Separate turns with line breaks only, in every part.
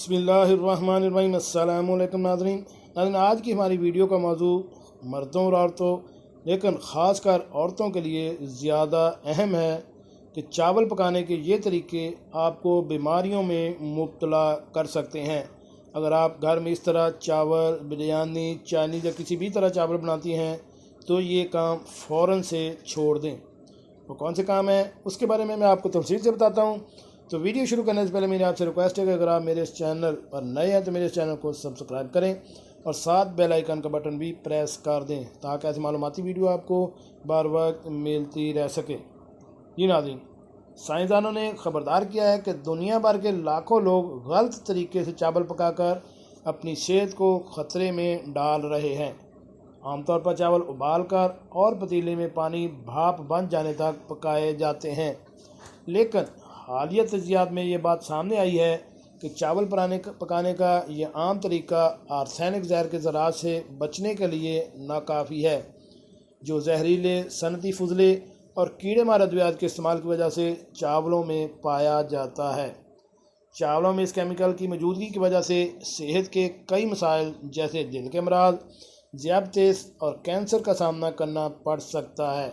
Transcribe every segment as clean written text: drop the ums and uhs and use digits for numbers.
بسم اللہ الرحمن الرحیم۔ السلام علیکم ناظرین، آج کی ہماری ویڈیو کا موضوع مردوں اور عورتوں لیکن خاص کر عورتوں کے لیے زیادہ اہم ہے کہ چاول پکانے کے یہ طریقے آپ کو بیماریوں میں مبتلا کر سکتے ہیں۔ اگر آپ گھر میں اس طرح چاول، بریانی، چائنیز یا کسی بھی طرح چاول بناتی ہیں تو یہ کام فوراً سے چھوڑ دیں۔ وہ کون سے کام ہیں اس کے بارے میں آپ کو تفصیل سے بتاتا ہوں۔ تو ویڈیو شروع کرنے سے پہلے میری آپ سے ریکویسٹ ہے کہ اگر آپ میرے اس چینل پر نئے ہیں تو میرے اس چینل کو سبسکرائب کریں اور ساتھ بیل آئیکن کا بٹن بھی پریس کر دیں تاکہ ایسی معلوماتی ویڈیو آپ کو بار وقت ملتی رہ سکے۔ جی ناظرین، سائنسدانوں نے خبردار کیا ہے کہ دنیا بھر کے لاکھوں لوگ غلط طریقے سے چاول پکا کر اپنی صحت کو خطرے میں ڈال رہے ہیں۔ عام طور پر چاول ابال کر اور پتیلے میں پانی بھاپ بن جانے تک پکائے جاتے ہیں، لیکن حالیہ تجزیات میں یہ بات سامنے آئی ہے کہ چاول پکانے کا یہ عام طریقہ آرسینک زہر کے ذرات سے بچنے کے لیے ناکافی ہے، جو زہریلے صنعتی فضلے اور کیڑے مار ادویات کے استعمال کی وجہ سے چاولوں میں پایا جاتا ہے۔ چاولوں میں اس کیمیکل کی موجودگی کی وجہ سے صحت کے کئی مسائل جیسے دل کے امراض، ذیابیطس اور کینسر کا سامنا کرنا پڑ سکتا ہے۔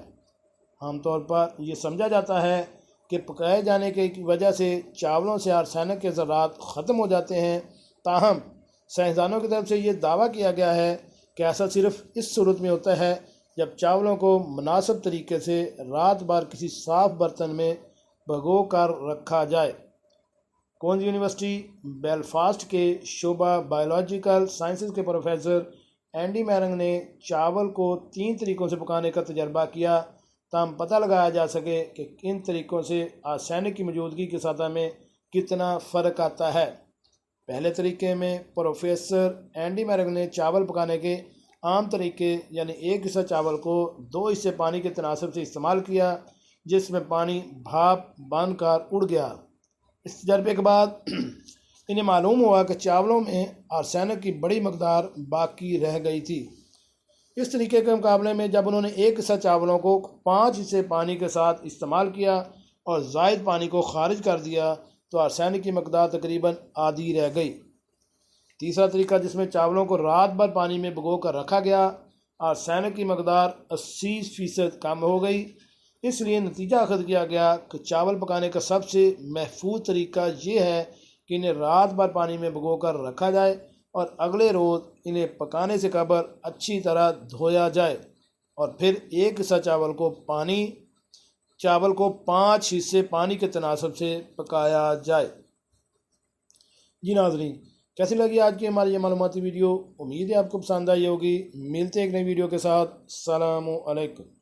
عام طور پر یہ سمجھا جاتا ہے کہ پکائے جانے کی وجہ سے چاولوں سے آرسینک کے ذرات ختم ہو جاتے ہیں، تاہم سائنسدانوں کی طرف سے یہ دعویٰ کیا گیا ہے کہ ایسا صرف اس صورت میں ہوتا ہے جب چاولوں کو مناسب طریقے سے رات بھر کسی صاف برتن میں بھگو کر رکھا جائے۔ کونز یونیورسٹی بیلفاسٹ کے شعبہ بایولوجیکل سائنسز کے پروفیسر اینڈی میرنگ نے چاول کو 3 طریقوں سے پکانے کا تجربہ کیا تاہم پتہ لگایا جا سکے کہ ان طریقوں سے آرسینک کی موجودگی کی سطح میں کتنا فرق آتا ہے۔ پہلے طریقے میں پروفیسر اینڈی میرنگ نے چاول پکانے کے عام طریقے یعنی 1 حصہ چاول کو 2 حصے پانی کے تناسب سے استعمال کیا، جس میں پانی بھاپ بن کر اڑ گیا۔ اس تجربے کے بعد انہیں معلوم ہوا کہ چاولوں میں آرسینک کی بڑی مقدار باقی رہ گئی تھی۔ اس طریقے کے مقابلے میں جب انہوں نے 1 حصہ چاولوں کو 5 حصے پانی کے ساتھ استعمال کیا اور زائد پانی کو خارج کر دیا تو آرسینک کی مقدار تقریباً آدھی رہ گئی۔ تیسرا طریقہ جس میں چاولوں کو رات بھر پانی میں بھگو کر رکھا گیا، آرسینک کی مقدار 80% کم ہو گئی۔ اس لیے نتیجہ اخذ کیا گیا کہ چاول پکانے کا سب سے محفوظ طریقہ یہ ہے کہ انہیں رات بھر پانی میں بھگو کر رکھا جائے اور اگلے روز انہیں پکانے سے قبل اچھی طرح دھویا جائے اور پھر 1 حصہ چاول کو 5 حصے پانی کے تناسب سے پکایا جائے۔ جی ناظرین، کیسی لگی آج کی ہماری یہ معلوماتی ویڈیو؟ امید ہے آپ کو پسند آئی ہوگی۔ ملتے ہیں ایک نئی ویڈیو کے ساتھ۔ السلام علیکم۔